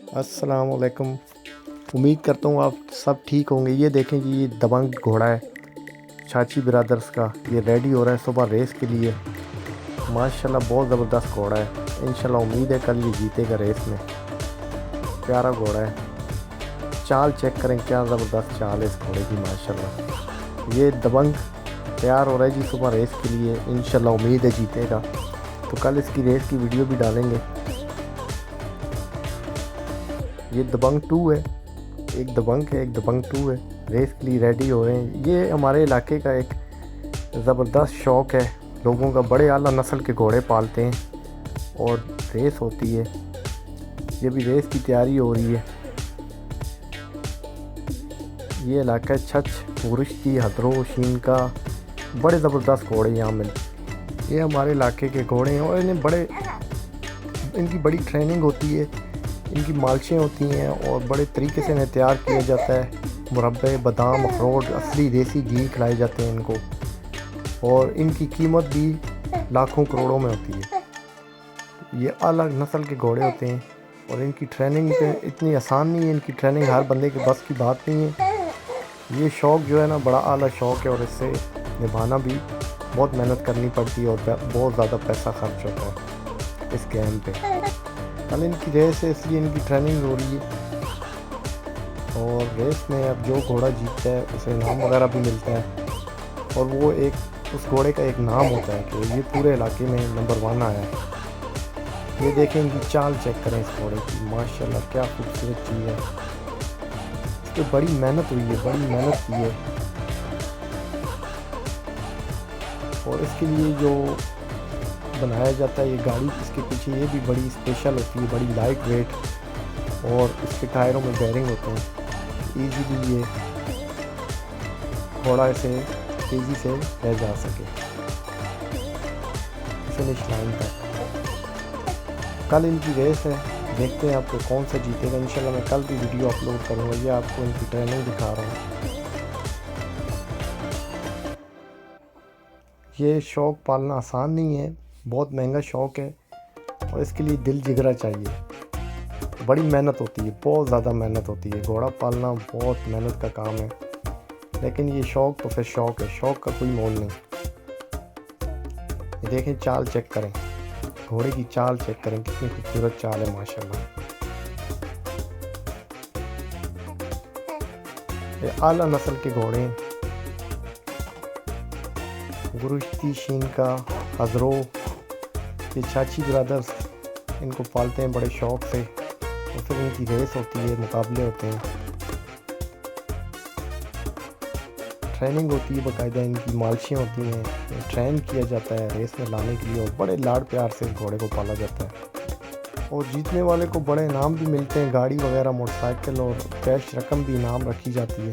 अस्सलाम वालेकुम। उम्मीद करता हूँ आप सब ठीक होंगे। ये देखें जी, ये दबंग घोड़ा है चाची ब्रदर्स का। ये रेडी हो रहा है सुबह रेस के लिए। माशाल्लाह बहुत ज़बरदस्त घोड़ा है। इंशाल्लाह उम्मीद है कल ये जीतेगा रेस में। प्यारा घोड़ा है। चाल चेक करें, क्या ज़बरदस्त चाल है इस घोड़े की माशाल्लाह। ये दबंग तैयार हो रहा है जी सुबह रेस के लिए। इंशाल्लाह उम्मीद है जीतेगा, तो कल इसकी रेस की वीडियो भी डालेंगे। ये दबंग 2 है। एक दबंग है, एक दबंग 2 है। रेस के लिए रेडी हो रहे हैं। ये हमारे इलाके का एक ज़बरदस्त शौक़ है लोगों का। बड़े आला नस्ल के घोड़े पालते हैं और रेस होती है। ये भी रेस की तैयारी हो रही है। ये इलाका छछ, गुरिश्ती, हदरो, शीन का बड़े ज़बरदस्त घोड़े यहाँ मिलते। ये हमारे इलाके के घोड़े हैं और इनकी बड़ी ट्रेनिंग होती है। इनकी मालिशें होती हैं और बड़े तरीके से इन्हें तैयार किया जाता है। मुरब्बे, बादाम, अखरोट, असली देसी घी खिलाए जाते हैं इनको। और इनकी कीमत भी लाखों करोड़ों में होती है। ये अलग नस्ल के घोड़े होते हैं और इनकी ट्रेनिंग पे इतनी आसान नहीं है। इनकी ट्रेनिंग हर बंदे के बस की बात नहीं है। ये शौक़ जो है ना, बड़ा आला शौक़ है और इससे निभाना भी बहुत मेहनत करनी पड़ती है और बहुत ज़्यादा पैसा खर्च होता है इस गेम पे। कल इनकी रेस है इसलिए इनकी ट्रेनिंग हो रही है। और रेस में अब जो घोड़ा जीतता है उसे इनाम वगैरह भी मिलता है। और वो उस घोड़े का एक नाम होता है कि ये पूरे इलाके में नंबर 1 आया है। ये देखें, इनकी चाल चेक करें इस घोड़े की। माशाल्लाह क्या खूबसूरत चीज़ है। इस पर बड़ी मेहनत हुई है, बड़ी मेहनत की है। और इसके लिए जो बनाया जाता है ये गाड़ी, इसके पीछे ये भी बड़ी स्पेशल होती है, बड़ी लाइट वेट। और इसके टायरों में बेरिंग होते हैं। ईजीली ये घोड़ा इसे तेज़ी से रह जा सके फिनिश लाइन तक। कल इनकी रेस है, देखते हैं आपको कौन सा जीतेगा। इंशाल्लाह मैं कल भी वीडियो अपलोड करूँगा। ये आपको इनकी ट्रेनिंग दिखा रहा हूँ। ये शौक़ पालना आसान नहीं है, बहुत महंगा शौक़ है और इसके लिए दिल जिगरा चाहिए। बड़ी मेहनत होती है, बहुत ज़्यादा मेहनत होती है। घोड़ा पालना बहुत मेहनत का काम है, लेकिन ये शौक़ तो फिर शौक़ है। शौक़ का कोई मोल नहीं। ये देखें, चाल चेक करें, घोड़े की चाल चेक करें, कितनी खूबसूरत चाल है माशाल्लाह। ये आला नस्ल के घोड़े हैं। गुरिश्ती, शीन का, हज़रो, ये चाची ब्रदर्स इनको पालते हैं बड़े शौक़ से। और फिर इनकी रेस होती है, मुकाबले होते हैं, ट्रेनिंग होती है बाकायदा। इनकी मालिशें होती हैं, ट्रेन किया जाता है रेस में लाने के लिए और बड़े लाड़ प्यार से घोड़े को पाला जाता है। और जीतने वाले को बड़े इनाम भी मिलते हैं, गाड़ी वगैरह, मोटरसाइकिल और कैश रकम भी इनाम रखी जाती है।